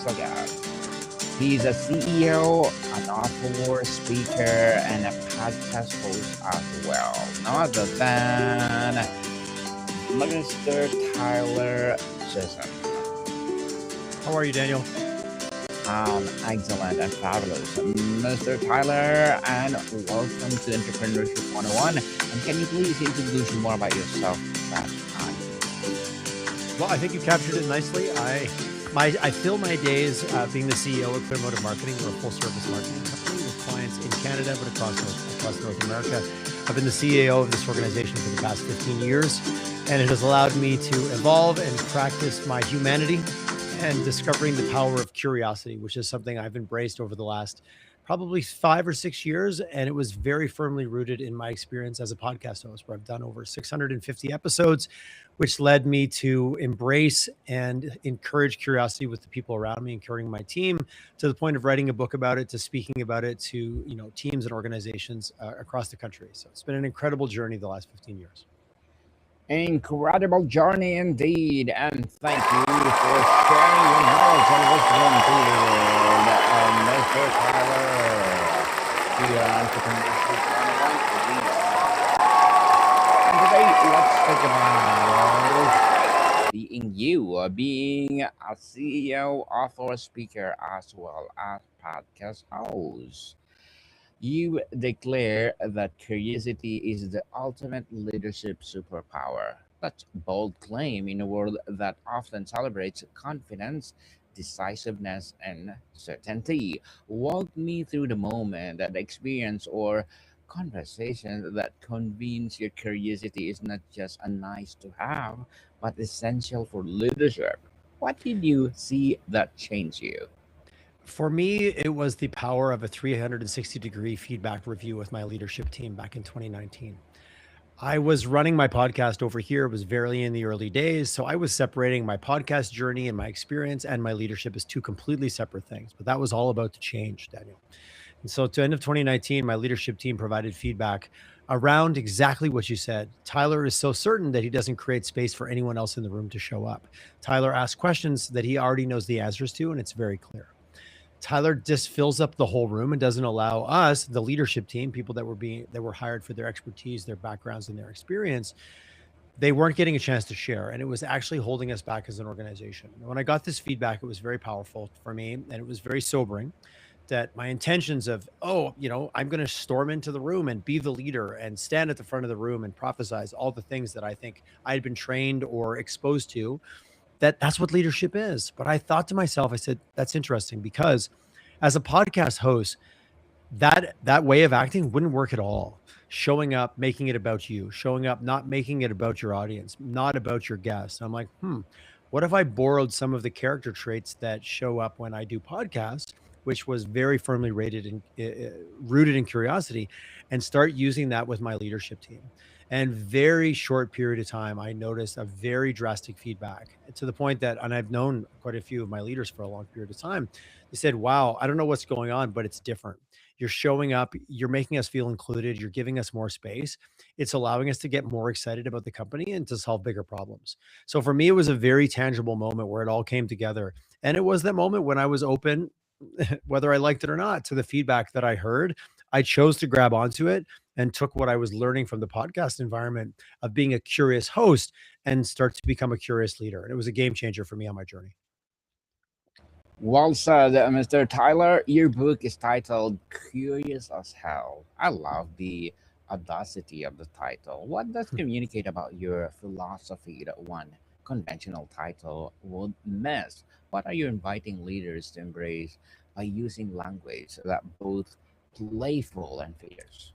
special guest. He's a CEO, an author, speaker, and a podcast host as well. No other than Mr. Tyler Chisholm. How are you, Daniel? Excellent and fabulous. Mr. Tyler, and welcome to Entrepreneurship 101. And can you please introduce more about yourself that time? Well, I think you captured it nicely. I fill my days being the CEO of Automotive Marketing. We're a full-service marketing company with clients in Canada, but across North America. I've been the CEO of this organization for the past 15 years, and it has allowed me to evolve and practice my humanity and discovering the power of curiosity, which is something I've embraced over the last probably 5 or 6 years. And it was very firmly rooted in my experience as a podcast host, where I've done over 650 episodes, which led me to embrace and encourage curiosity with the people around me, encouraging my team to the point of writing a book about it, to speaking about it to teams and organizations across the country. So it's been an incredible journey the last 15 years. Incredible journey indeed, and thank you for sharing your knowledge and wisdom to the world, Mr. Tyler, here on Entrepreneurship 101. And today, let's talk about being a CEO, author, speaker, as well as podcast host. You declare that curiosity is the ultimate leadership superpower. That's a bold claim in a world that often celebrates confidence, decisiveness, and certainty. Walk me through the moment, that experience, or conversation that convince your curiosity is not just a nice to have, but essential for leadership. What did you see that changed you? For me, it was the power of a 360-degree feedback review with my leadership team back in 2019. I was running my podcast over here. It was very in the early days. So I was separating my podcast journey and my experience and my leadership as two completely separate things. But that was all about to change, Daniel. And so to the end of 2019, my leadership team provided feedback around exactly what you said. Tyler is so certain that he doesn't create space for anyone else in the room to show up. Tyler asks questions that he already knows the answers to, and it's very clear. Tyler just fills up the whole room and doesn't allow us, the leadership team, people that were hired for their expertise, their backgrounds, and their experience. They weren't getting a chance to share, and it was actually holding us back as an organization. And when I got this feedback, it was very powerful for me, and it was very sobering. That my intentions of, I'm going to storm into the room and be the leader and stand at the front of the room and prophesize all the things that I think I had been trained or exposed to, that's what leadership is. But I thought to myself, I said, that's interesting, because as a podcast host, that way of acting wouldn't work at all. Showing up, making it about you, showing up, not making it about your audience, not about your guests. I'm like, what if I borrowed some of the character traits that show up when I do podcasts, which was very firmly rooted in curiosity, and start using that with my leadership team? And very short period of time, I noticed a very drastic feedback, to the point that, and I've known quite a few of my leaders for a long period of time, they said, wow, I don't know what's going on, but it's different. You're showing up, you're making us feel included, you're giving us more space. It's allowing us to get more excited about the company and to solve bigger problems. So for me, it was a very tangible moment where it all came together. And it was that moment when I was open, whether I liked it or not, to the feedback that I heard. I chose to grab onto it and took what I was learning from the podcast environment of being a curious host and start to become a curious leader. And it was a game changer for me on my journey. Well said, Mr. Tyler. Your book is titled Curious as Hell. I love the audacity of the title. What does communicate about your philosophy that one conventional title would miss? What are you inviting leaders to embrace by using language that both playful and fierce?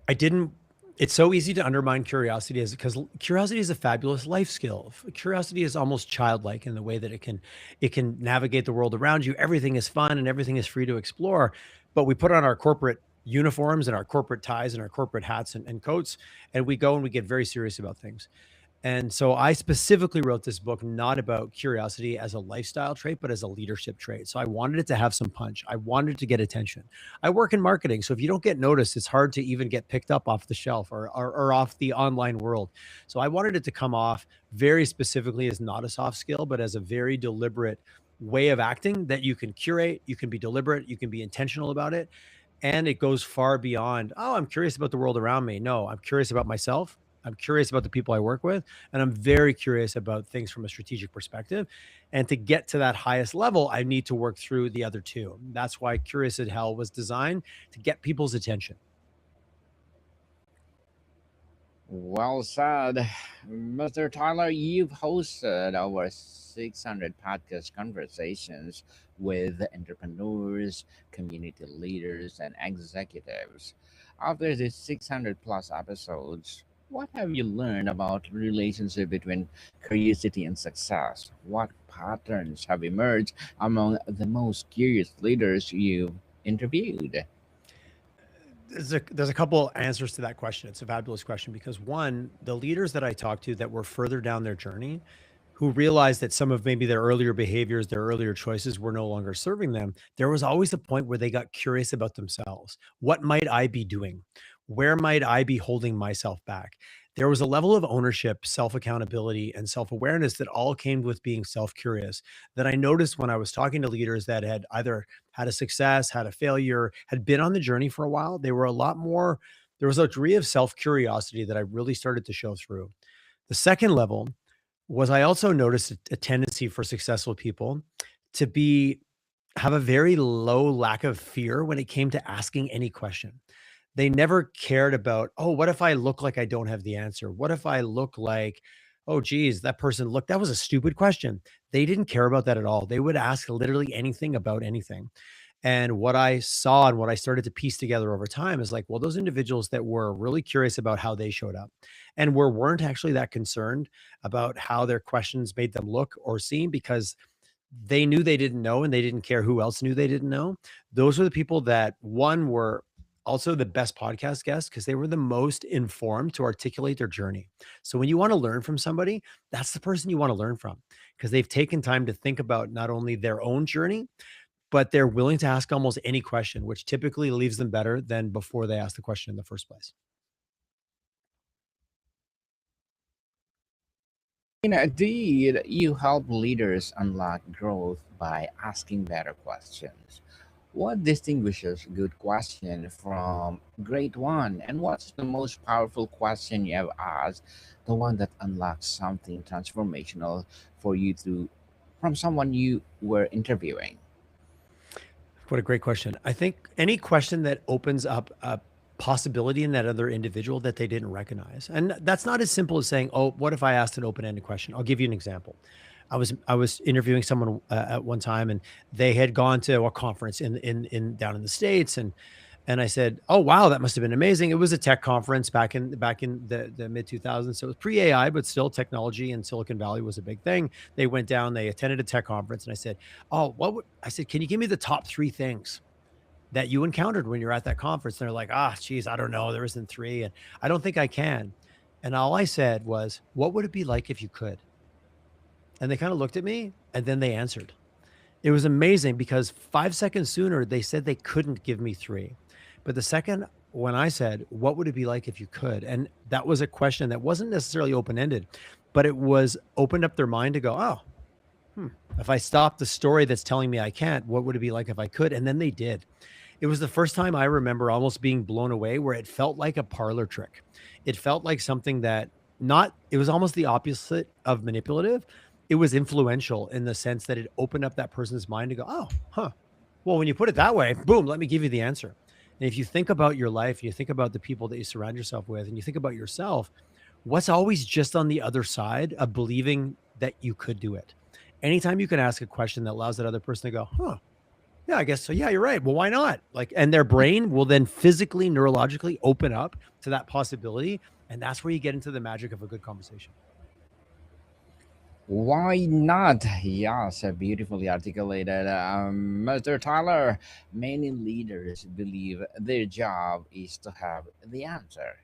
I didn't. It's so easy to undermine curiosity, because curiosity is a fabulous life skill. Curiosity is almost childlike in the way that it can navigate the world around you. Everything is fun and everything is free to explore. But we put on our corporate uniforms and our corporate ties and our corporate hats and coats, and we go and we get very serious about things. And so I specifically wrote this book not about curiosity as a lifestyle trait, but as a leadership trait. So I wanted it to have some punch. I wanted to get attention. I work in marketing. So if you don't get noticed, it's hard to even get picked up off the shelf or off the online world. So I wanted it to come off very specifically as not a soft skill, but as a very deliberate way of acting that you can curate, you can be deliberate, you can be intentional about it. And it goes far beyond, oh, I'm curious about the world around me. No, I'm curious about myself. I'm curious about the people I work with. And I'm very curious about things from a strategic perspective. And to get to that highest level, I need to work through the other two. That's why Curious at Hell was designed to get people's attention. Well said. Mr. Tyler, you've hosted over 600 podcast conversations with entrepreneurs, community leaders, and executives. After these 600 plus episodes, what have you learned about relationship between curiosity and success? What patterns have emerged among the most curious leaders you've interviewed? There's a couple answers to that question. It's a fabulous question because one, the leaders that I talked to that were further down their journey, who realized that some of maybe their earlier behaviors, their earlier choices were no longer serving them, there was always a point where they got curious about themselves. What might I be doing? Where might I be holding myself back? There was a level of ownership, self accountability, and self awareness that all came with being self curious that I noticed when I was talking to leaders that had either had a success, had a failure, had been on the journey for a while. They were a lot more, there was a degree of self curiosity that I really started to show through. The second level was I also noticed a tendency for successful people to be have a very low lack of fear when it came to asking any question. They never cared about, oh, what if I look like I don't have the answer? What if I look like, oh, geez, that person looked, that was a stupid question. They didn't care about that at all. They would ask literally anything about anything. And what I saw and what I started to piece together over time is like, well, those individuals that were really curious about how they showed up and weren't actually that concerned about how their questions made them look or seem because they knew they didn't know and they didn't care who else knew they didn't know. Those were the people that one were also the best podcast guests because they were the most informed to articulate their journey. So when you want to learn from somebody, that's the person you want to learn from because they've taken time to think about not only their own journey, but they're willing to ask almost any question, which typically leaves them better than before they ask the question in the first place. Indeed, you help leaders unlock growth by asking better questions. What distinguishes good question from great one? And what's the most powerful question you have asked? The one that unlocks something transformational for you to from someone you were interviewing. What a great question. I think any question that opens up a possibility in that other individual that they didn't recognize. And that's not as simple as saying, "Oh, what if I asked an open-ended question?" I'll give you an example. I was interviewing someone at one time, and they had gone to a conference in down in the States, and I said, "Oh, wow, that must have been amazing." It was a tech conference back in the mid 2000s. So it was pre AI, but still technology in Silicon Valley was a big thing. They went down, they attended a tech conference, and I said, "Oh, I said, can you give me the top three things that you encountered when you're at that conference?" And they're like, "Ah, geez, I don't know. There isn't three, and I don't think I can." And all I said was, "What would it be like if you could?" And they kind of looked at me, and then they answered. It was amazing because 5 seconds sooner, they said they couldn't give me 3. But the second when I said, "What would it be like if you could?" And that was a question that wasn't necessarily open-ended, but it was opened up their mind to go, "Oh, hmm, if I stop the story that's telling me I can't, what would it be like if I could?" And then they did. It was the first time I remember almost being blown away where it felt like a parlor trick. It felt like something that not it was almost the opposite of manipulative. It was influential in the sense that it opened up that person's mind to go, "Oh, huh. Well, when you put it that way, boom, let me give you the answer." And if you think about your life, you think about the people that you surround yourself with, and you think about yourself, what's always just on the other side of believing that you could do it? Anytime you can ask a question that allows that other person to go, "Huh, yeah, I guess so. Yeah, you're right. Well, why not?" Like, and their brain will then physically, neurologically open up to that possibility. And that's where you get into the magic of a good conversation. Why not? Yes, beautifully articulated. Mr. Tyler, many leaders believe their job is to have the answer.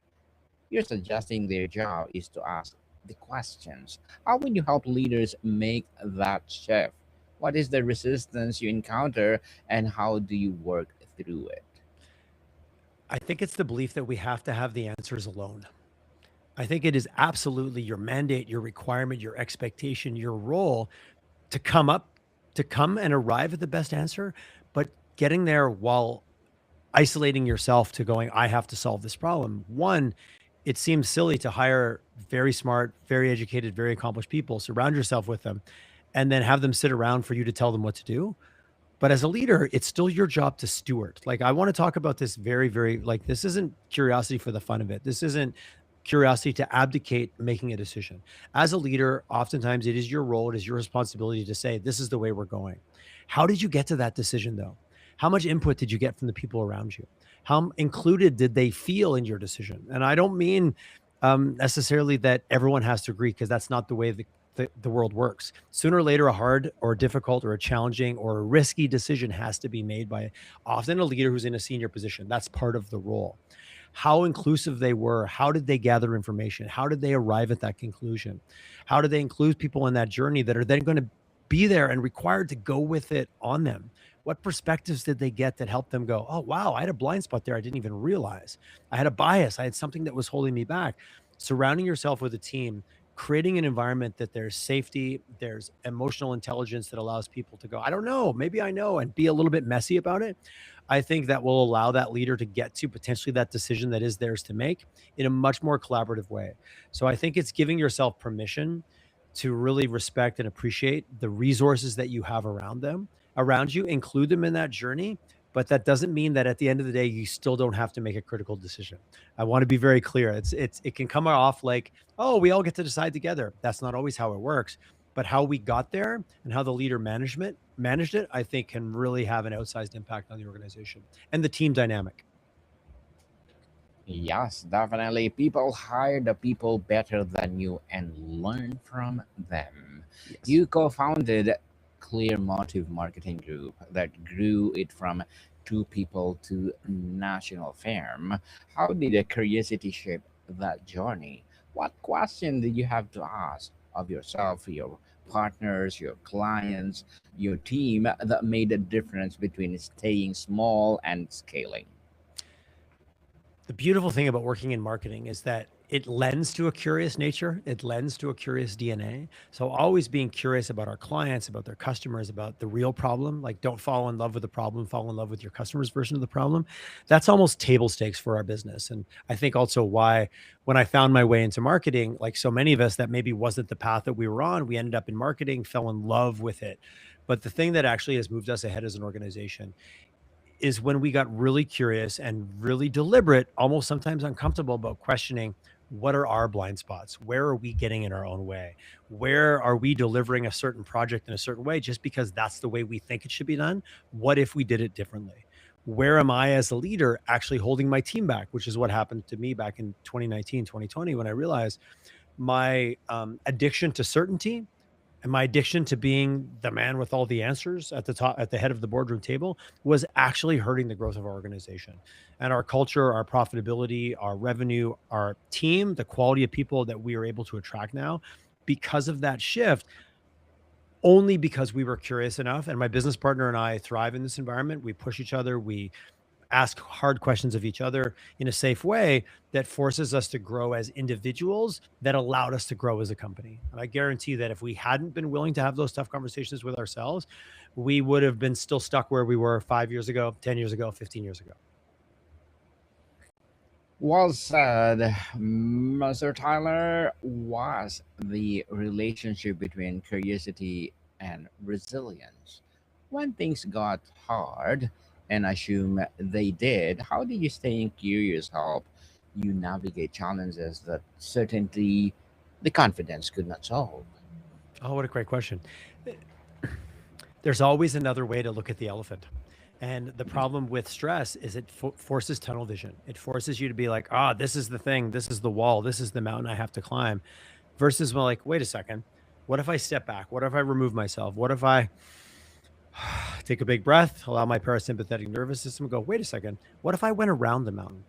You're suggesting their job is to ask the questions. How would you help leaders make that shift? What is the resistance you encounter and how do you work through it? I think it's the belief that we have to have the answers alone. I think it is absolutely your mandate, your requirement, your expectation, your role to come up to come and arrive at the best answer, but getting there while isolating yourself to going, I have to solve this problem. One, it seems silly to hire very smart, very educated, very accomplished people, surround yourself with them, and then have them sit around for you to tell them what to do. But as a leader, it's still your job to steward. Like, I want to talk about this very, very, like, this isn't curiosity for the fun of it. This isn't curiosity to abdicate making a decision. As a leader, oftentimes it is your role, it is your responsibility to say, this is the way we're going. How did you get to that decision, though? How much input did you get from the people around you? How included did they feel in your decision? And I don't mean necessarily that everyone has to agree, because that's not the way the world works. Sooner or later, a hard or difficult or a challenging or a risky decision has to be made by often a leader who's in a senior position. That's part of the role. How inclusive they were, how did they gather information, how did they arrive at that conclusion, how did they include people in that journey that are then going to be there and required to go with it on them? What perspectives did they get that helped them go, oh wow, I had a blind spot there I didn't even realize, I had a bias, I had something that was holding me back? Surrounding yourself with a team, creating an environment that there's safety, there's emotional intelligence that allows people to go, I don't know, maybe I know, and be a little bit messy about it. I think that will allow that leader to get to potentially that decision that is theirs to make in a much more collaborative way. So I think it's giving yourself permission to really respect and appreciate the resources that you have around you, include them in that journey. But that doesn't mean that at the end of the day, you still don't have to make a critical decision. I want to be very clear. It can come off like, oh, we all get to decide together. That's not always how it works. But how we got there and how the leader managed it, I think can really have an outsized impact on the organization and the team dynamic. Yes, definitely. People hire the people better than you and learn from them. Yes. You co founded Clear Motive Marketing Group that grew it from two people to national firm. How did the curiosity shape that journey? What question did you have to ask of yourself, your partners, your clients, your team that made a difference between staying small and scaling? The beautiful thing about working in marketing is that it lends to a curious nature. It lends to a curious DNA. So always being curious about our clients, about their customers, about the real problem. Like, don't fall in love with the problem, fall in love with your customer's version of the problem. That's almost table stakes for our business. And I think also why, when I found my way into marketing, like so many of us, that maybe wasn't the path that we were on, we ended up in marketing, fell in love with it. But the thing that actually has moved us ahead as an organization is when we got really curious and really deliberate, almost sometimes uncomfortable, about questioning, what are our blind spots? Where are we getting in our own way? Where are we delivering a certain project in a certain way just because that's the way we think it should be done? What if we did it differently? Where am I as a leader actually holding my team back, which is what happened to me back in 2019, 2020, when I realized my addiction to certainty and my addiction to being the man with all the answers at the top, at the head of the boardroom table, was actually hurting the growth of our organization and our culture, our profitability, our revenue, our team, the quality of people that we are able to attract now because of that shift. Only because we were curious enough. And my business partner and I thrive in this environment. We push each other. We ask hard questions of each other in a safe way that forces us to grow as individuals, that allowed us to grow as a company. And I guarantee that if we hadn't been willing to have those tough conversations with ourselves, we would have been still stuck where we were 5 years ago, 10 years ago, 15 years ago. Well said, Mr. Tyler. Was the relationship between curiosity and resilience? When things got hard, and I assume they did, how did you staying curious help you navigate challenges that certainty the confidence could not solve? Oh, what a great question. There's always another way to look at the elephant. And the problem with stress is it forces tunnel vision. It forces you to be like, ah, this is the thing, this is the wall, this is the mountain I have to climb. Versus, well, like, wait a second. What if I step back? What if I remove myself? What if I take a big breath, allow my parasympathetic nervous system to go, wait a second. What if I went around the mountain?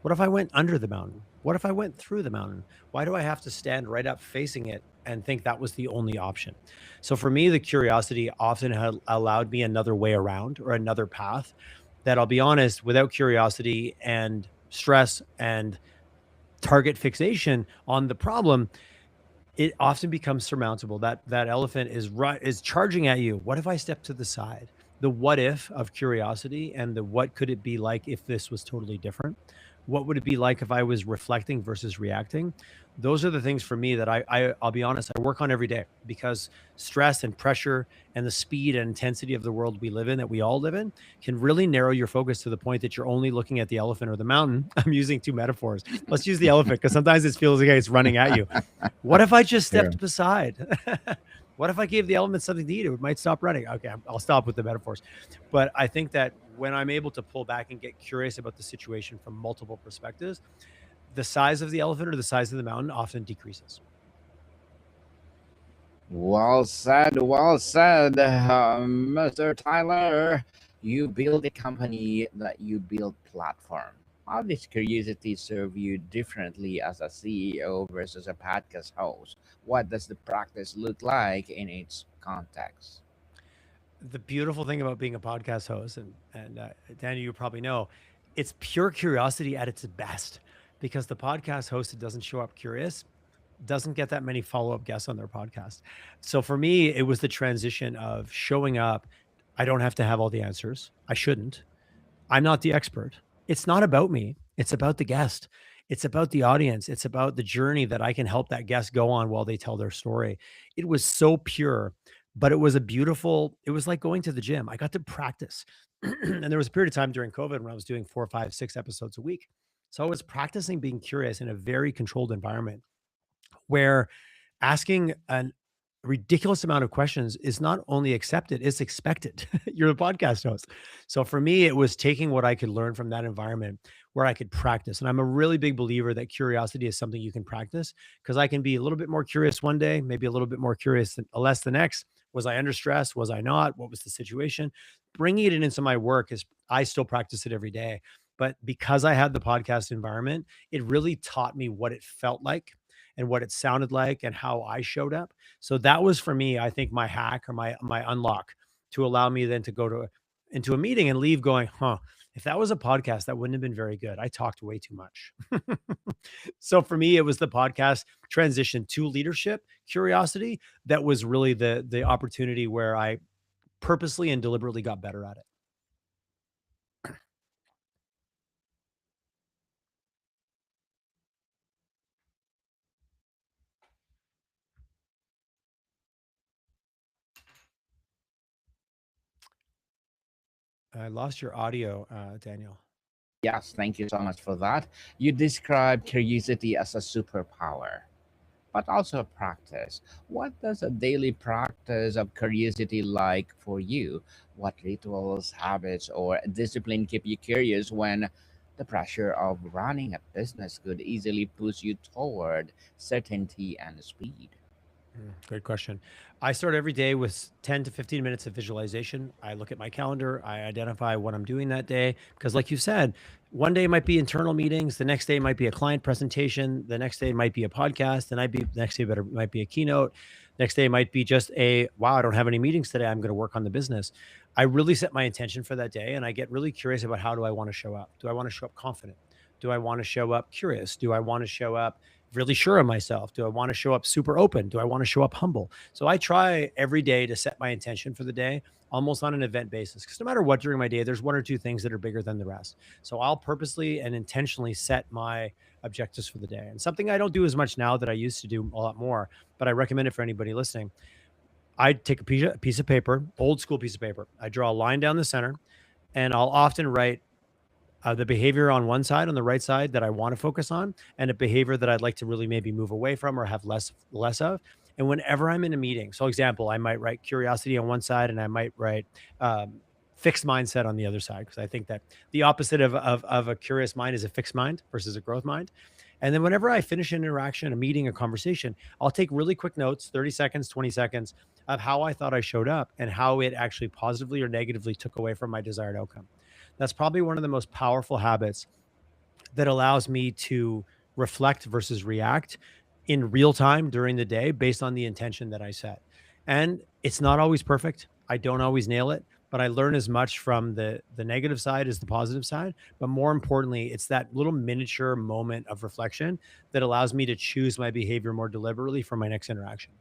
What if I went under the mountain? What if I went through the mountain? Why do I have to stand right up facing it and think that was the only option? So for me, the curiosity often had allowed me another way around or another path that, I'll be honest, without curiosity and stress and target fixation on the problem, it often becomes surmountable. That elephant is charging at you. What if I step to the side? The what if of curiosity and the what could it be like if this was totally different? What would it be like if I was reflecting versus reacting? Those are the things for me that I'll be honest, I work on every day, because stress and pressure and the speed and intensity of the world we live in, that we all live in, can really narrow your focus to the point that you're only looking at the elephant or the mountain. I'm using two metaphors. Let's use the elephant, because sometimes it feels like it's running at you. What if I just Yeah. stepped beside? What if I gave the element something to eat? It might stop running. Okay, I'll stop with the metaphors. But I think that when I'm able to pull back and get curious about the situation from multiple perspectives, the size of the elephant or the size of the mountain often decreases. Well said, well said, Mr. Tyler. You build a company that you build platform. How does curiosity serve you differently as a CEO versus a podcast host? What does the practice look like in its context? The beautiful thing about being a podcast host, and Danny, you probably know, it's pure curiosity at its best, because the podcast host that doesn't show up curious doesn't get that many follow-up guests on their podcast. So for me, it was the transition of showing up. I don't have to have all the answers. I shouldn't. I'm not the expert. It's not about me. It's about the guest. It's about the audience. It's about the journey that I can help that guest go on while they tell their story. It was so pure, but it was a beautiful, it was like going to the gym. I got to practice. And there was a period of time during COVID when I was doing 4, 5, 6 episodes a week. So I was practicing being curious in a very controlled environment, where asking a ridiculous amount of questions is not only accepted, it's expected. You're the podcast host. So for me, it was taking what I could learn from that environment where I could practice. And I'm a really big believer that curiosity is something you can practice, because I can be a little bit more curious one day, maybe a little bit more curious less the next. Was I under stress? Was I not? What was the situation? Bringing it into my work is, I still practice it every day. But because I had the podcast environment, it really taught me what it felt like and what it sounded like and how I showed up. So that was for me, I think, my hack or my unlock to allow me then to go to into a meeting and leave going, huh, if that was a podcast, that wouldn't have been very good. I talked way too much. So for me, it was the podcast transition to leadership, curiosity, that was really the opportunity where I purposely and deliberately got better at it. I lost your audio, Daniel. Yes, thank you so much for that. You describe curiosity as a superpower, but also a practice. What does a daily practice of curiosity like for you? What rituals, habits, or discipline keep you curious when the pressure of running a business could easily push you toward certainty and speed? Great question. I start every day with 10 to 15 minutes of visualization. I look at my calendar, I identify what I'm doing that day. Because, like you said, one day might be internal meetings, the next day might be a client presentation, the next day might be a podcast, the next day might be a keynote, next day might be just a wow, I don't have any meetings today. I'm going to work on the business. I really set my intention for that day, and I get really curious about how do I want to show up? Do I want to show up confident? Do I want to show up curious? Do I want to show up really sure of myself? Do I want to show up super open? Do I want to show up humble? So I try every day to set my intention for the day almost on an event basis, because no matter what during my day, there's one or two things that are bigger than the rest. So I'll purposely and intentionally set my objectives for the day. And something I don't do as much now that I used to do a lot more, but I recommend it for anybody listening. I take a piece of paper, old school piece of paper. I draw a line down the center, and I'll often write the behavior on one side, on the right side, that I want to focus on, and a behavior that I'd like to really maybe move away from or have less of. And whenever I'm in a meeting, so example, I might write curiosity on one side, and I might write fixed mindset on the other side, because I think that the opposite of a curious mind is a fixed mind versus a growth mind. And then whenever I finish an interaction, a meeting, a conversation, I'll take really quick notes, 30 seconds, 20 seconds, of how I thought I showed up and how it actually positively or negatively took away from my desired outcome. That's probably one of the most powerful habits that allows me to reflect versus react in real time during the day based on the intention that I set. And it's not always perfect. I don't always nail it, but I learn as much from the negative side as the positive side. But more importantly, it's that little miniature moment of reflection that allows me to choose my behavior more deliberately for my next interaction.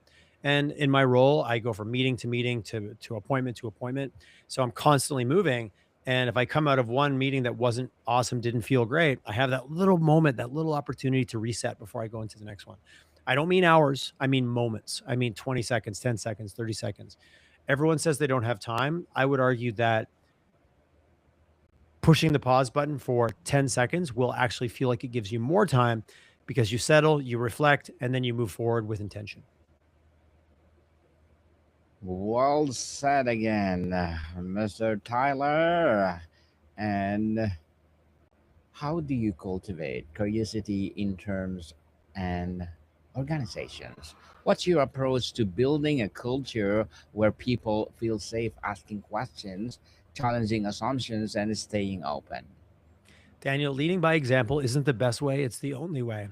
And in my role, I go from meeting to meeting to appointment to appointment. So I'm constantly moving. And if I come out of one meeting that wasn't awesome, didn't feel great, I have that little moment, that little opportunity to reset before I go into the next one. I don't mean hours, I mean moments. I mean 20 seconds, 10 seconds, 30 seconds. Everyone says they don't have time. I would argue that pushing the pause button for 10 seconds will actually feel like it gives you more time because you settle, you reflect, and then you move forward with intention. Well said again, Mr. Tyler. And how do you cultivate curiosity in terms and organizations? What's your approach to building a culture where people feel safe asking questions, challenging assumptions, and staying open? Daniel, leading by example isn't the best way, it's the only way.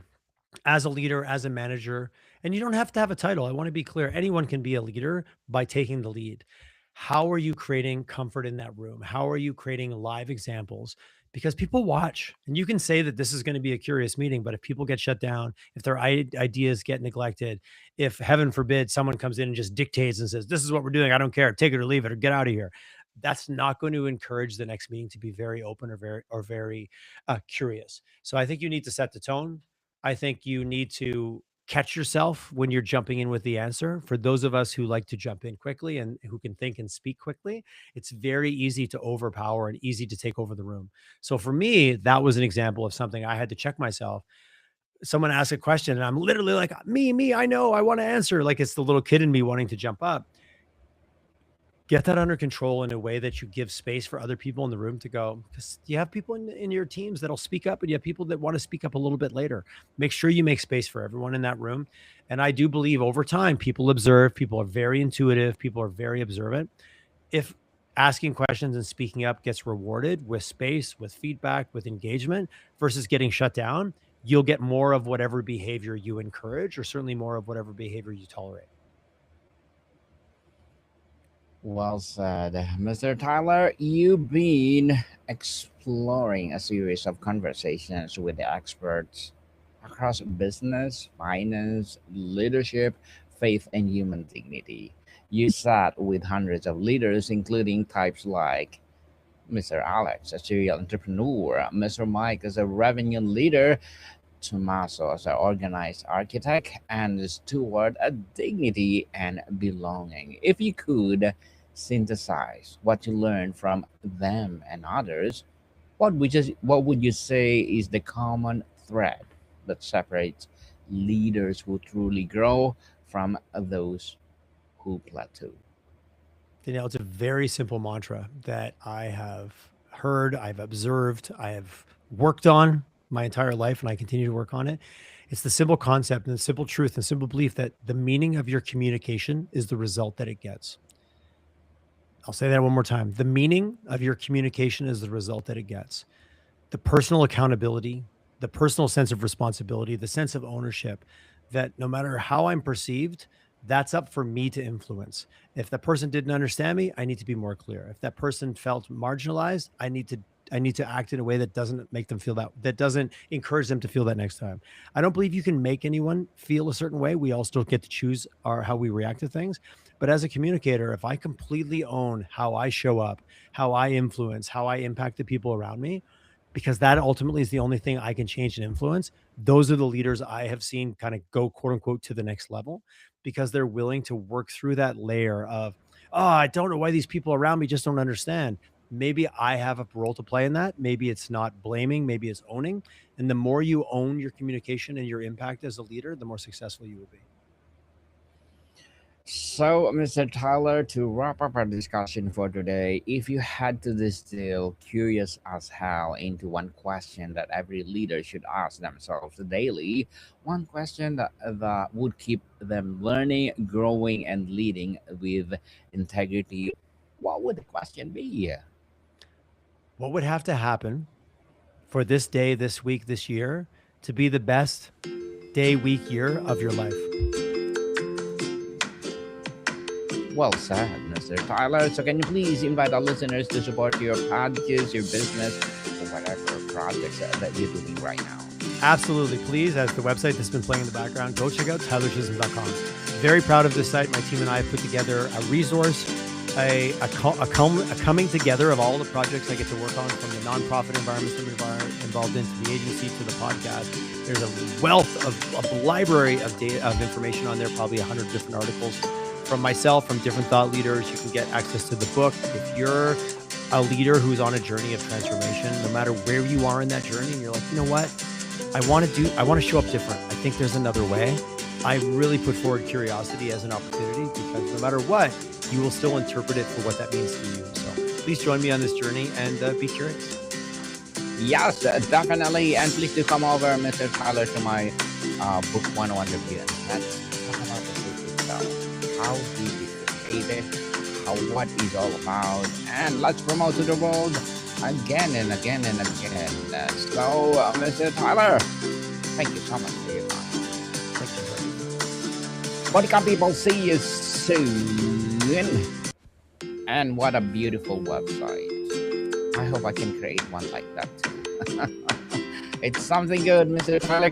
As a leader, as a manager, and you don't have to have a title. I want to be clear. Anyone can be a leader by taking the lead. How are you creating comfort in that room? How are you creating live examples? Because people watch, and you can say that this is going to be a curious meeting, but if people get shut down, if their ideas get neglected, if heaven forbid someone comes in and just dictates and says, "This is what we're doing, I don't care, take it or leave it, or get out of here," that's not going to encourage the next meeting to be very open or very curious. So I think you need to set the tone. I think you need to catch yourself when you're jumping in with the answer. For those of us who like to jump in quickly and who can think and speak quickly, it's very easy to overpower and easy to take over the room. So for me, that was an example of something I had to check myself. Someone asked a question and I'm literally like, me, I know, I want to answer. Like it's the little kid in me wanting to jump up. Get that under control in a way that you give space for other people in the room to go, because you have people in your teams that'll speak up and you have people that want to speak up a little bit later. Make sure you make space for everyone in that room. And I do believe over time, people observe, people are very intuitive, people are very observant. If asking questions and speaking up gets rewarded with space, with feedback, with engagement versus getting shut down, you'll get more of whatever behavior you encourage, or certainly more of whatever behavior you tolerate. Well said, Mr. Tyler. You've been exploring a series of conversations with the experts across business, finance, leadership, faith, and human dignity. You sat with hundreds of leaders, including types like Mr. Alex, a serial entrepreneur, Mr. Mike as a revenue leader, Tommaso as an organized architect, and Stuart a dignity and belonging. If you could synthesize what you learned from them and others, what would you say is the common thread that separates leaders who truly grow from those who plateau? Danielle, it's a very simple mantra that I have heard, I've observed, I have worked on my entire life, and I continue to work on it. It's the simple concept and the simple truth and simple belief that the meaning of your communication is the result that it gets. I'll say that one more time. The meaning of your communication is the result that it gets. The personal accountability, the personal sense of responsibility, the sense of ownership that no matter how I'm perceived, that's up for me to influence. If that person didn't understand me, I need to be more clear. If that person felt marginalized, I need to act in a way that doesn't make them feel that doesn't encourage them to feel that next time. I don't believe you can make anyone feel a certain way. We all still get to choose our how we react to things. But as a communicator, if I completely own how I show up, how I influence, how I impact the people around me, because that ultimately is the only thing I can change and influence. Those are the leaders I have seen kind of go quote unquote to the next level because they're willing to work through that layer of, oh, I don't know why these people around me just don't understand. Maybe I have a role to play in that. Maybe it's not blaming, maybe it's owning. And the more you own your communication and your impact as a leader, the more successful you will be. So, Mr. Tyler, to wrap up our discussion for today, if you had to distill curious as hell into one question that every leader should ask themselves daily, one question that would keep them learning, growing, and leading with integrity, what would the question be? What would have to happen for this day, this week, this year to be the best day, week, year of your life? Well said, Mr. Tyler. So, can you please invite our listeners to support your podcast, your business, or whatever projects that you're doing right now? Absolutely. Please, as the website that's been playing in the background, go check out tylerchisholm.com. Very proud of this site. My team and I have put together a resource, a coming together of all the projects I get to work on, from the nonprofit environments I'm involved in, to the agency, to the podcast. There's a wealth of a library of data, of information on there, probably 100 different articles from myself, from different thought leaders. You can get access to the book. If you're a leader who's on a journey of transformation, no matter where you are in that journey, and you're like, you know what? I want to show up different. I think there's another way. I really put forward curiosity as an opportunity, because no matter what, you will still interpret it for what that means to you. So please join me on this journey and be curious. Yes, definitely. And please do come over, Mr. Tyler, to my book 101 review. And let's talk about the book itself. How did you create it? What is all about? And let's promote to the world again and again and again. So, Mr. Tyler, thank you so much for your time. Thank you. Welcome, people. See you soon. And what a beautiful website. I hope I can create one like that too. It's something good, Mr. Tyler.